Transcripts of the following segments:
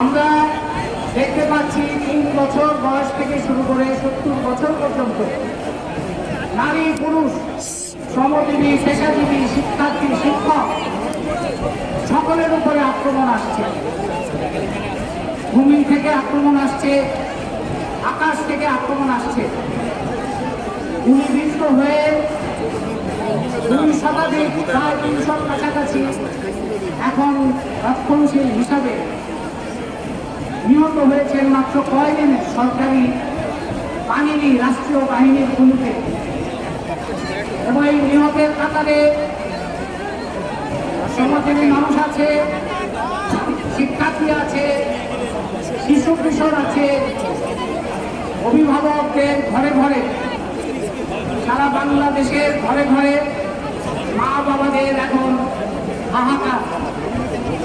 আমরা দেখতে পাচ্ছি 3 বছর বয়স থেকে শুরু করে 70 বছর পর্যন্ত নারী পুরুষ শ্রমজীবী পেশাজীবী শিক্ষার্থী শিক্ষক সকলের উপরে আক্রমণ আসছে। ভূমি থেকে আক্রমণ আসছে, আকাশ থেকে আক্রমণ আসছে। ভূমিবিষ্ট হয়ে 2 শতাধিক প্রায় 300 কাছাকাছি এখন রক্ষণশীল হিসাবে নিহত হয়েছেন মাত্র কয়েকদিনের সরকারি বাহিনী, রাষ্ট্রীয় বাহিনীর গুলিতে। এবং এই নিহতের কাতারে সমাজের মানুষ আছে, শিক্ষার্থী আছে, শিশু কিশোর আছে, অভিভাবকদের ঘরে ঘরে, সারা বাংলাদেশের ঘরে ঘরে মা বাবাদের এখন হাহাকার।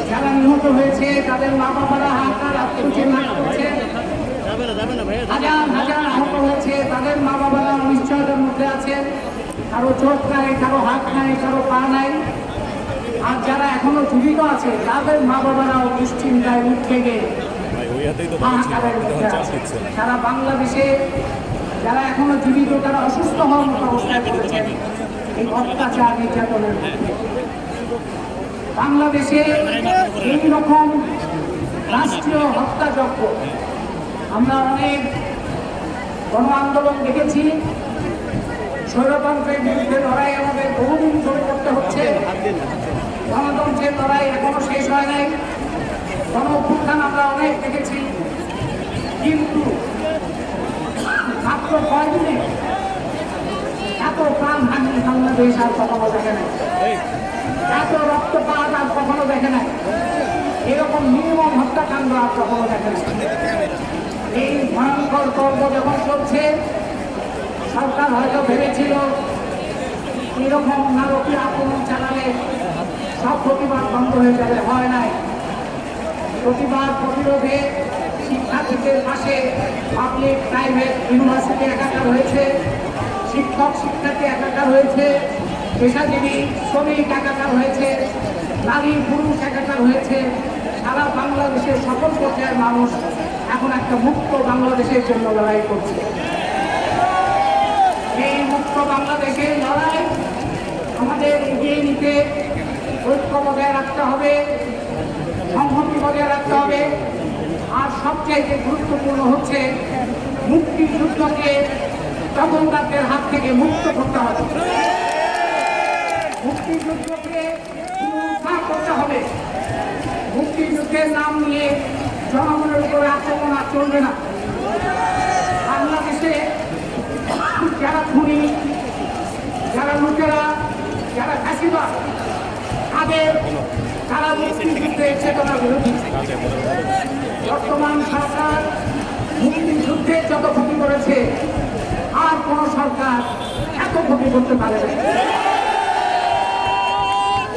যারা নিহত হয়েছে তাদের মা বাবারা হাহাকার আত্মচিন্তা করছে। হাজার হাজার আহত হয়েছে, তাদের মা বাবারা অনিশ্চয়তার মধ্যে আছে। কারো চোখ নাই, কারো হাত নাই, কারো পা নাই। আর যারা এখনো জীবিত আছে তাদের মা বাবারাও দুশ্চিন্তায় উঠে গিয়ে হাহাকারের মধ্যে আছে। সারা বাংলাদেশে যারা এখনো জীবিত তারা অসুস্থ হওয়ার মতো অবস্থায় পড়েছেন এই অত্যাচার নির্যাতনের মধ্যে। বাংলাদেশে এইরকম রাষ্ট্রীয় হত্যাযজ্ঞ আমরা অনেক গণ আন্দোলন দেখেছি। স্বৈরতন্ত্রের বিরুদ্ধে লড়াই আমাদের বহুদিন ধরে করতে হচ্ছে। গণতন্ত্রের লড়াই এখনো শেষ হয় নাই। গণ অভ্যুত্থান আমরা অনেক দেখেছি, কিন্তু মাত্র কয়েকদিনে এত প্রাণহানি বাংলাদেশ আর কখনো দেখে নাই, এত রক্তপাত আর কখনো দেখে নাই, এরকম নির্মম হত্যাকাণ্ড আর কখনো দেখে নাই। এই ভয়ঙ্কর পর্ব যখন চলছে, সরকার হয়তো ভেবেছিল এরকম নারকীয় আক্রমণ চালালে সব প্রতিবাদ বন্ধ হয়ে যাবে, হয় নাই। প্রতিবাদ প্রতিরোধে শিক্ষার্থীদের পাশে পাবলিক প্রাইভেট ইউনিভার্সিটি একাকার হয়েছে, শিক্ষক শিক্ষার্থী একাকার হয়েছে, পেশাজীবী শ্রমিক একাকার হয়েছে, নারী পুরুষ একাকার হয়েছে। সারা বাংলাদেশের সকল পর্যায়ের মানুষ এখন একটা মুক্ত বাংলাদেশের জন্য লড়াই করছে। এই মুক্ত বাংলাদেশের লড়াই আমাদের এগিয়ে নিতে ঐক্য বজায় রাখতে হবে, সংহতি বজায় রাখতে হবে। আর সবচাইতে গুরুত্বপূর্ণ হচ্ছে মুক্তিযুদ্ধকে দখলদারদের হাত থেকে মুক্ত করতে হবে। মুক্তিযুদ্ধকে পুনরুদ্ধার করতে হবে। মুক্তিযুদ্ধের নাম নিয়ে জনগণের উপরে আক্রমণ আর চলবে না। বাংলাদেশে যারা খুনি, যারা লুটেরা, যারা ফাঁসিবাদ, তারা মুক্তিযুদ্ধের চেতনা বিরোধী। বর্তমান সরকার মুক্তিযুদ্ধে যত ক্ষতি করেছে আর কোন সরকার এত ক্ষতি করতে পারে না।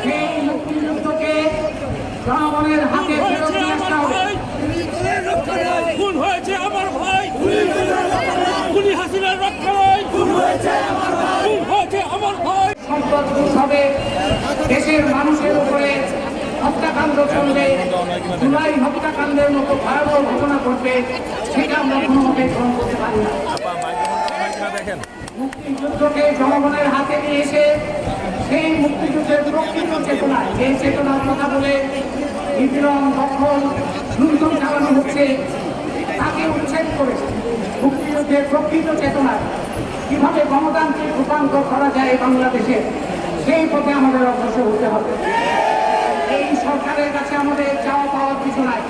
সেই মুক্তিযুদ্ধকে জনগণের হাতে ফেরত নিয়ে আসতে হবে। খুন হয়েছে আমার ভাই, খুনি হাসিনার রক্ষা নয়, খুন হয়েছে আমার ভাই, খুন হয়েছে আমার ভাই। সম্পদ লুট হবে, দেশের মানুষের উপরে হত্যাকাণ্ড চলবে, জুলাই হত্যাকাণ্ডের মতো ভয়াবহ ঘটনা ঘটবে, সেটা আমরা কোনোভাবে গ্রহণ করতে পারি না। মুক্তিযুদ্ধকে জনগণের হাতে নিয়ে এসে সেই মুক্তিযুদ্ধের প্রকৃত চেতনা, যে চেতনার কথা বলে নিপীড়ন, দখল, লুণ্ঠন চালানো হচ্ছে, তাকে উচ্ছেদ করে মুক্তিযুদ্ধের প্রকৃত চেতনা কিভাবে গণতান্ত্রিক রূপান্তর করা যায় বাংলাদেশে, সেই পথে আমাদের অগ্রসর হতে হবে। এই সরকারের কাছে আমাদের চাওয়া পাওয়ার কিছু নাই,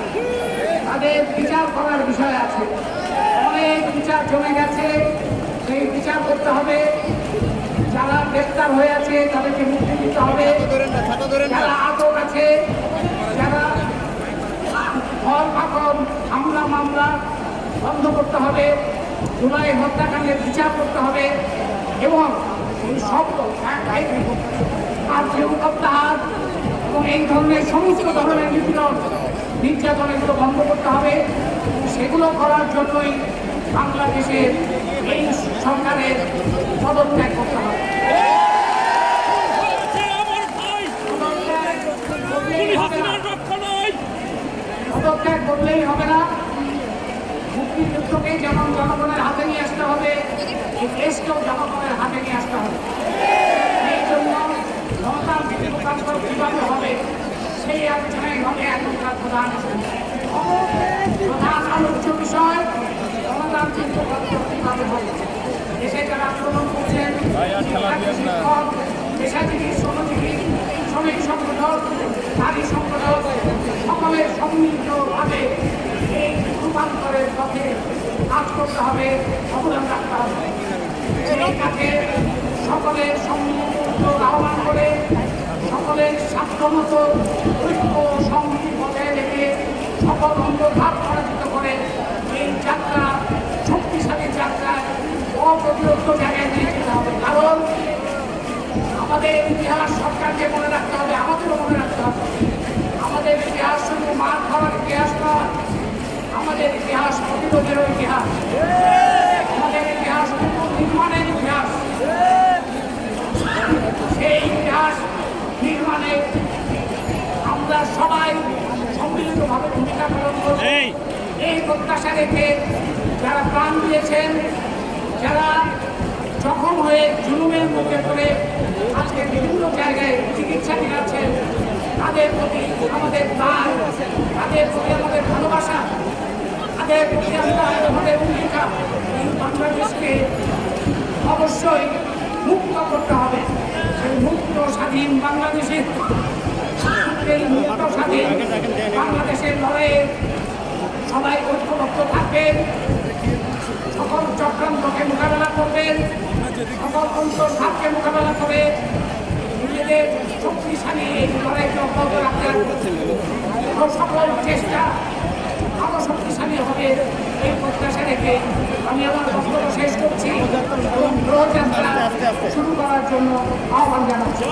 তাদের বিচার করার বিষয় আছে। অনেক বিচার জমে গেছে, সেই বিচার করতে হবে। যারা গ্রেপ্তার হয়ে আছে তাদেরকে মুক্তি দিতে হবে। যারা আটক আছে, যারা হামলা মামলা বন্ধ করতে হবে, জুলাই হত্যাকাণ্ডের বিচার করতে হবে এবং সব আর্থিক প্রত্যাহার এবং এই ধরনের সমস্ত ধরনের নির্যাতন এগুলো বন্ধ করতে হবে। সেগুলো করার জন্যই বাংলাদেশের এই সরকারের পদত্যাগ করতে হবে। পদত্যাগ করলেই হবে না, মুক্তিযুদ্ধকে যেমন জনগণের হাতে নিয়ে আসতে হবে, এই দেশকেও জনগণের হাতে নিয়ে আসতে হবে। এই জন্য গণতান্ত্রিক রূপান্তর কিভাবে হবে সেই আলোচনায় হবে এখনকার প্রধান আলোচ্য বিষয় গণতান্ত্রিক রূপান্তর কিভাবে হবে। দেশে যারা আন্দোলন করছেন, শিক্ষক, পেশাজীবী, শ্রমজীবী, শ্রমিক সংগঠন, নারী সংগঠন, সকলের সম্মিলিতভাবে এই রূপান্তরের পথে কাজ করতে হবে, অবদান রাখতে হবে। সেই কাজে সকলের সম্মিলিত উদ্যোগ আহ্বান করে সকলের স্বার্থমত ঐক্য সংহতি বজায় রেখে সকল অন্তর্ভাব পরাজিত করে এই যাত্রা শক্তিশালী যাত্রায় অপ্রতিরোধ জায়গায় নিয়ে যেতে হবে। কারণ আমাদের ইতিহাস সরকারকে মনে রাখতে হবে, আমাদেরও মনে রাখতে হবে। আমাদের ইতিহাস শুধু মার খাওয়ার ইতিহাস নয়, আমাদের ইতিহাস প্রতিরোধেরও ইতিহাস, আমাদের ইতিহাস নির্মাণের ইতিহাস। সেই ইতিহাস নির্মাণে আমরা সবাই সম্মিলিতভাবে ভূমিকা পালন করব এই প্রত্যাশা রেখে যারা প্রাণ দিয়েছেন, যারা জখম হয়ে জুলুমের মুখে পড়ে আজকে বিভিন্ন জায়গায় চিকিৎসা নিয়েছেন, তাদের প্রতি আমাদের দায়, তাদের প্রতি আমাদের ভালোবাসা, তাদের প্রতি আমাদের ভূমিকা। এই বাংলাদেশকে অবশ্যই মুক্ত করতে হবে। সেই মুক্ত স্বাধীন বাংলাদেশের এই মুক্ত স্বাধীন বাংলাদেশের লড়াইয়ে সবাই ঐক্যবদ্ধ থাকবেন, সকল চক্রান্তকে মোকাবেলা করবেন, সকল অন্তর্ভাবকে মোকাবেলা করে নিজেদের শক্তিশালী এই লড়াইকে অব্যাহত রাখতে সকল চেষ্টা আরো শক্তিশালী হবে এই প্রত্যাশা রেখে আমি আমার বক্তব্য শেষ করছি এবং যাত্রা শুরু করার জন্য আহ্বান জানাচ্ছি।